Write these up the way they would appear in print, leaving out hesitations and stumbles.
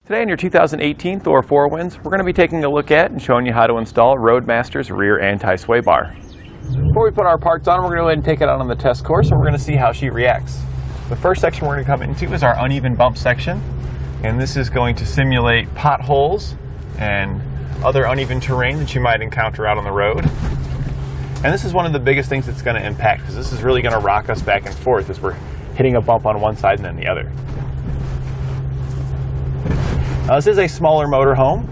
Today in your 2018 Thor Four Winds, we're going to be taking a look at and showing you how to install Roadmaster's Rear Anti-Sway Bar. Before we put our parts on, we're going to go ahead and take it out on the test course and we're going to see how she reacts. The first section we're going to come into is our uneven bump section, and this is going to simulate potholes and other uneven terrain that you might encounter out on the road. And this is one of the biggest things that's going to impact, because this is really going to rock us back and forth as we're hitting a bump on one side and then the other. Now, this is a smaller motorhome,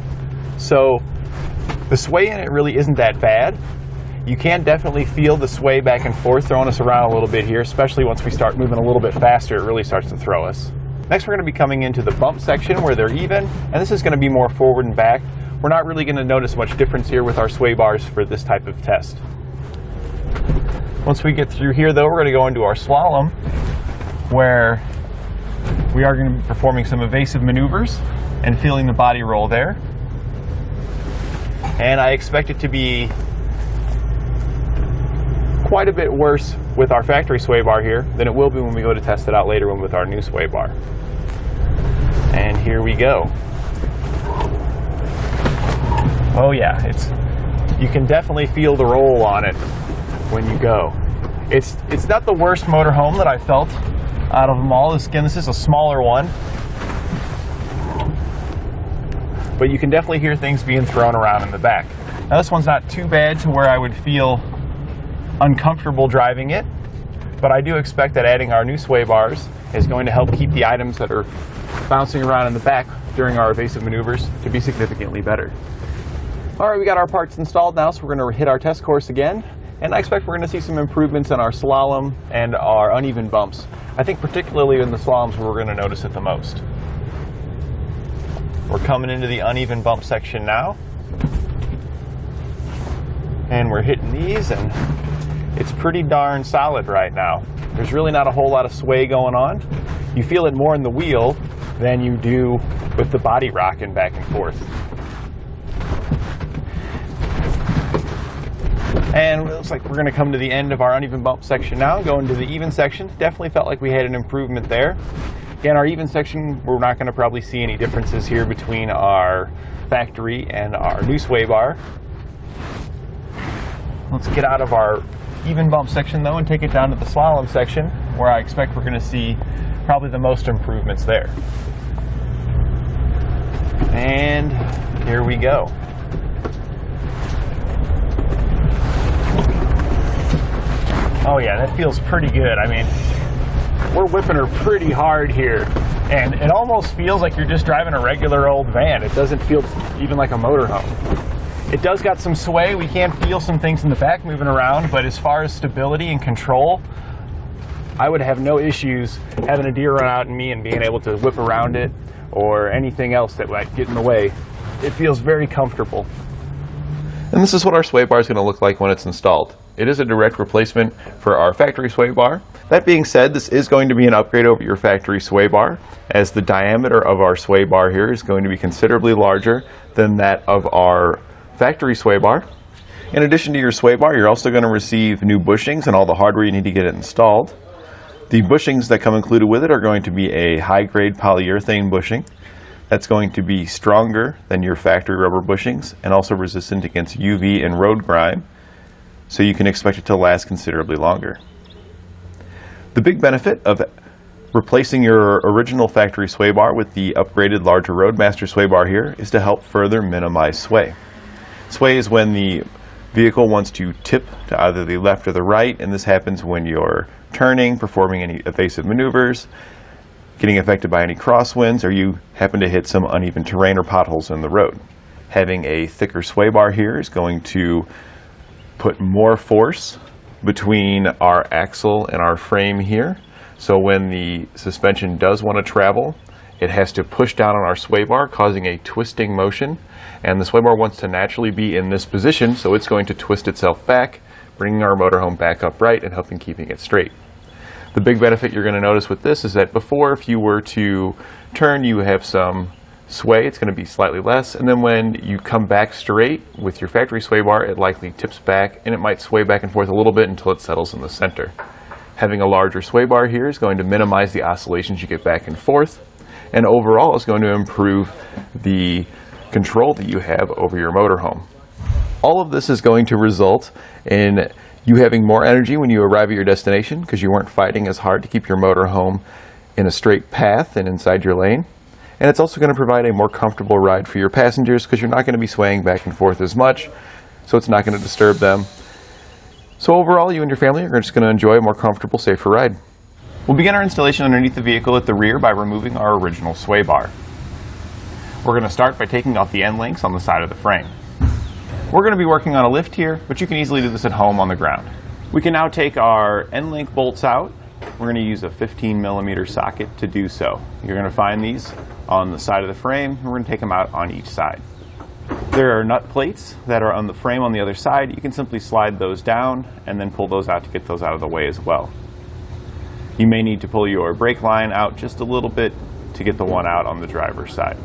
so the sway in it really isn't that bad. You can definitely feel the sway back and forth throwing us around a little bit here, especially once we start moving a little bit faster, it really starts to throw us. Next, we're going to be coming into the bump section where they're even, and this is going to be more forward and back. We're not really going to notice much difference here with our sway bars for this type of test. Once we get through here, though, we're going to go into our slalom, where we are going to be performing some evasive maneuvers and feeling the body roll there. And I expect it to be quite a bit worse with our factory sway bar here than it will be when we go to test it out later with our new sway bar. And here we go. Oh yeah, you can definitely feel the roll on it when you go. It's not the worst motorhome that I felt out of them all. Again, this is a smaller one, but you can definitely hear things being thrown around in the back. Now, this one's not too bad to where I would feel uncomfortable driving it, but I do expect that adding our new sway bars is going to help keep the items that are bouncing around in the back during our evasive maneuvers to be significantly better. All right, we got our parts installed now, so we're going to hit our test course again, and I expect we're going to see some improvements in our slalom and our uneven bumps. I think particularly in the slaloms where we're going to notice it the most. We're coming into the uneven bump section now, and we're hitting these, and it's pretty darn solid right now. There's really not a whole lot of sway going on. You feel it more in the wheel than you do with the body rocking back and forth. And it looks like we're going to come to the end of our uneven bump section now, go into the even section. Definitely felt like we had an improvement there. Again, our even section, we're not going to probably see any differences here between our factory and our new sway bar. Let's get out of our even bump section though and take it down to the slalom section, where I expect we're going to see probably the most improvements there. And here we go. Oh yeah, that feels pretty good. I mean, we're whipping her pretty hard here, and it almost feels like you're just driving a regular old van. It doesn't feel even like a motorhome. It does got some sway. We can feel some things in the back moving around, but as far as stability and control, I would have no issues having a deer run out in me and being able to whip around it or anything else that might get in the way. It feels very comfortable. And this is what our sway bar is going to look like when it's installed. It is a direct replacement for our factory sway bar. That being said, this is going to be an upgrade over your factory sway bar, as the diameter of our sway bar here is going to be considerably larger than that of our factory sway bar. In addition to your sway bar, you're also going to receive new bushings and all the hardware you need to get it installed. The bushings that come included with it are going to be a high-grade polyurethane bushing that's going to be stronger than your factory rubber bushings and also resistant against UV and road grime, so you can expect it to last considerably longer. The big benefit of replacing your original factory sway bar with the upgraded larger Roadmaster sway bar here is to help further minimize sway. Sway is when the vehicle wants to tip to either the left or the right, and this happens when you're turning, performing any evasive maneuvers, getting affected by any crosswinds, or you happen to hit some uneven terrain or potholes in the road. Having a thicker sway bar here is going to put more force between our axle and our frame here, so when the suspension does want to travel, it has to push down on our sway bar, causing a twisting motion, and the sway bar wants to naturally be in this position, so it's going to twist itself back, bringing our motorhome back upright and helping keeping it straight. The big benefit you're going to notice with this is that before, if you were to turn, you have some sway. It's going to be slightly less, and then when you come back straight with your factory sway bar, it likely tips back and it might sway back and forth a little bit until it settles in the center. Having a larger sway bar here is going to minimize the oscillations you get back and forth, and overall it's going to improve the control that you have over your motorhome. All of this is going to result in you having more energy when you arrive at your destination because you weren't fighting as hard to keep your motorhome in a straight path and inside your lane. And it's also going to provide a more comfortable ride for your passengers because you're not going to be swaying back and forth as much, so it's not going to disturb them. So overall, you and your family are just going to enjoy a more comfortable, safer ride. We'll begin our installation underneath the vehicle at the rear by removing our original sway bar. We're going to start by taking off the end links on the side of the frame. We're going to be working on a lift here, but you can easily do this at home on the ground. We can now take our end link bolts out. We're going to use a 15mm socket to do so. You're going to find these on the side of the frame, and we're going to take them out on each side. There are nut plates that are on the frame on the other side. You can simply slide those down and then pull those out to get those out of the way as well. You may need to pull your brake line out just a little bit to get the one out on the driver's side.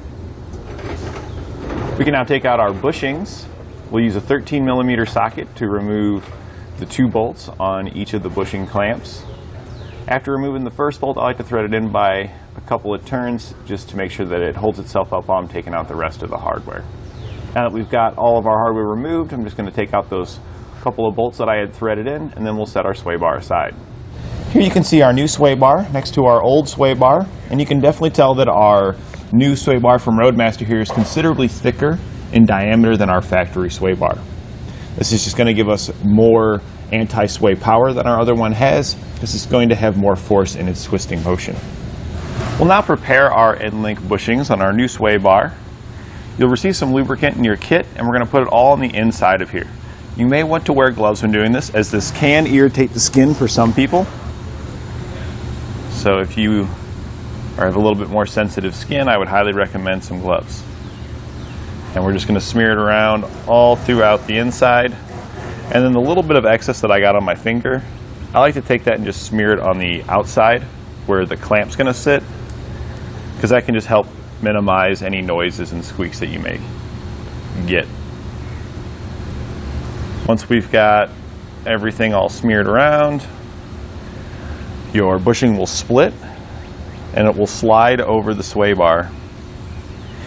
We can now take out our bushings. We'll use a 13mm socket to remove the 2 bolts on each of the bushing clamps. After removing the first bolt, I like to thread it in by a couple of turns just to make sure that it holds itself up while I'm taking out the rest of the hardware. Now that we've got all of our hardware removed, I'm just going to take out those couple of bolts that I had threaded in, and then we'll set our sway bar aside. Here you can see our new sway bar next to our old sway bar, and you can definitely tell that our new sway bar from Roadmaster here is considerably thicker in diameter than our factory sway bar. This is just going to give us more anti-sway power than our other one has. This is going to have more force in its twisting motion. We'll now prepare our end link bushings on our new sway bar. You'll receive some lubricant in your kit, and we're going to put it all on the inside of here. You may want to wear gloves when doing this, as this can irritate the skin for some people. So if you have a little bit more sensitive skin, I would highly recommend some gloves. And we're just going to smear it around all throughout the inside. And then the little bit of excess that I got on my finger, I like to take that and just smear it on the outside where the clamp's going to sit, because that can just help minimize any noises and squeaks that you may get. Once we've got everything all smeared around, your bushing will split and it will slide over the sway bar.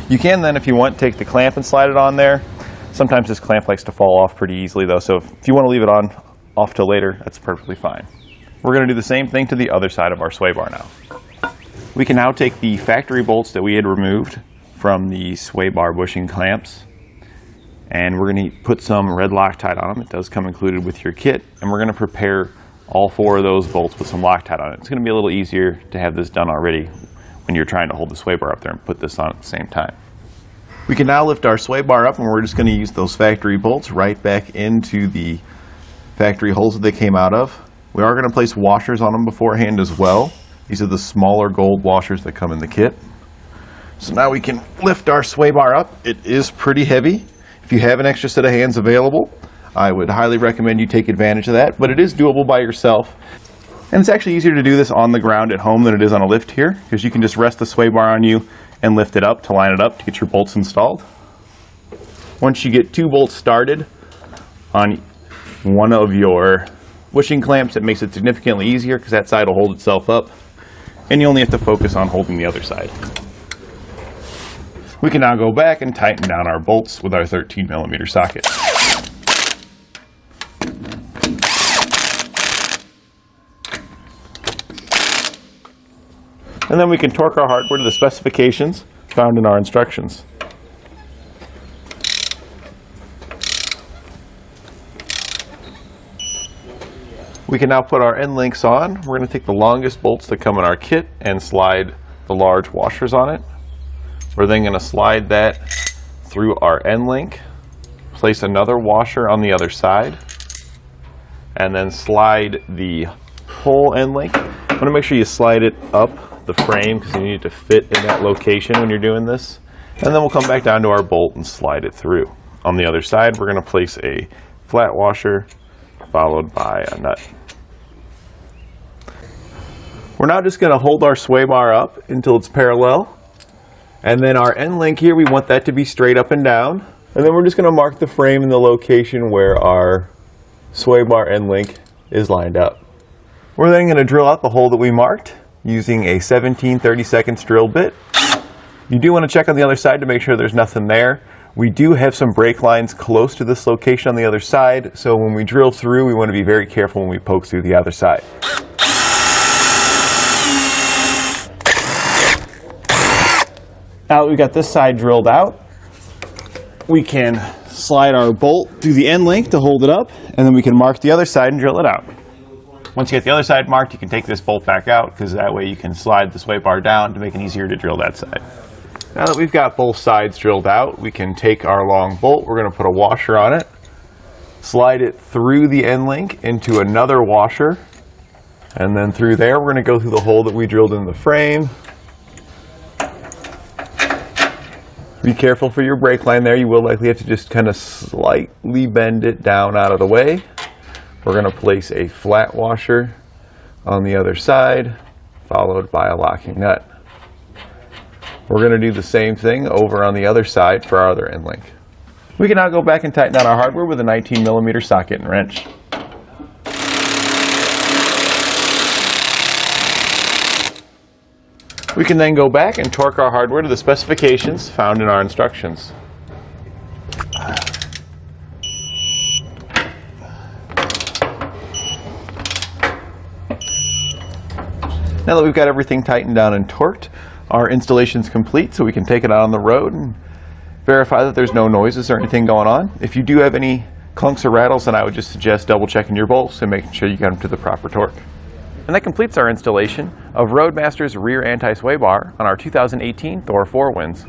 You can then, if you want, take the clamp and slide it on there. Sometimes this clamp likes to fall off pretty easily though, so if you want to leave it on off till later, that's perfectly fine. We're going to do the same thing to the other side of our sway bar now. We can now take the factory bolts that we had removed from the sway bar bushing clamps, and we're going to put some red Loctite on them. It does come included with your kit, and we're going to prepare all 4 of those bolts with some Loctite on it. It's going to be a little easier to have this done already when you're trying to hold the sway bar up there and put this on at the same time. We can now lift our sway bar up, and we're just going to use those factory bolts right back into the factory holes that they came out of. We are going to place washers on them beforehand as well. These are the smaller gold washers that come in the kit. So now we can lift our sway bar up. It is pretty heavy. If you have an extra set of hands available, I would highly recommend you take advantage of that, but it is doable by yourself. And it's actually easier to do this on the ground at home than it is on a lift here, because you can just rest the sway bar on you and lift it up to line it up to get your bolts installed. Once you get 2 bolts started on one of your bushing clamps, it makes it significantly easier because that side will hold itself up, and you only have to focus on holding the other side. We can now go back and tighten down our bolts with our 13mm socket. And then we can torque our hardware to the specifications found in our instructions. We can now put our end links on. We're going to take the longest bolts that come in our kit and slide the large washers on it. We're then going to slide that through our end link, place another washer on the other side, and then slide the whole end link. You want to make sure you slide it up the frame because you need it to fit in that location when you're doing this. And then we'll come back down to our bolt and slide it through. On the other side, we're going to place a flat washer followed by a nut. We're now just going to hold our sway bar up until it's parallel. And then our end link here, we want that to be straight up and down. And then we're just going to mark the frame in the location where our sway bar end link is lined up. We're then going to drill out the hole that we marked using a 17/32 drill bit. You do want to check on the other side to make sure there's nothing there. We do have some brake lines close to this location on the other side, so when we drill through, we want to be very careful when we poke through the other side. Now that we've got this side drilled out, we can slide our bolt through the end link to hold it up, and then we can mark the other side and drill it out. Once you get the other side marked, you can take this bolt back out, because that way you can slide the sway bar down to make it easier to drill that side. Now that we've got both sides drilled out, we can take our long bolt, we're going to put a washer on it, slide it through the end link into another washer, and then through there we're going to go through the hole that we drilled in the frame. Be careful for your brake line there. You will likely have to just kind of slightly bend it down out of the way. We're going to place a flat washer on the other side, followed by a locking nut. We're going to do the same thing over on the other side for our other end link. We can now go back and tighten down our hardware with a 19mm socket and wrench. We can then go back and torque our hardware to the specifications found in our instructions. Now that we've got everything tightened down and torqued, our installation's complete, so we can take it out on the road and verify that there's no noises or anything going on. If you do have any clunks or rattles, then I would just suggest double checking your bolts and making sure you get them to the proper torque. And that completes our installation of Roadmaster's rear anti-sway bar on our 2018 Thor Four Winds.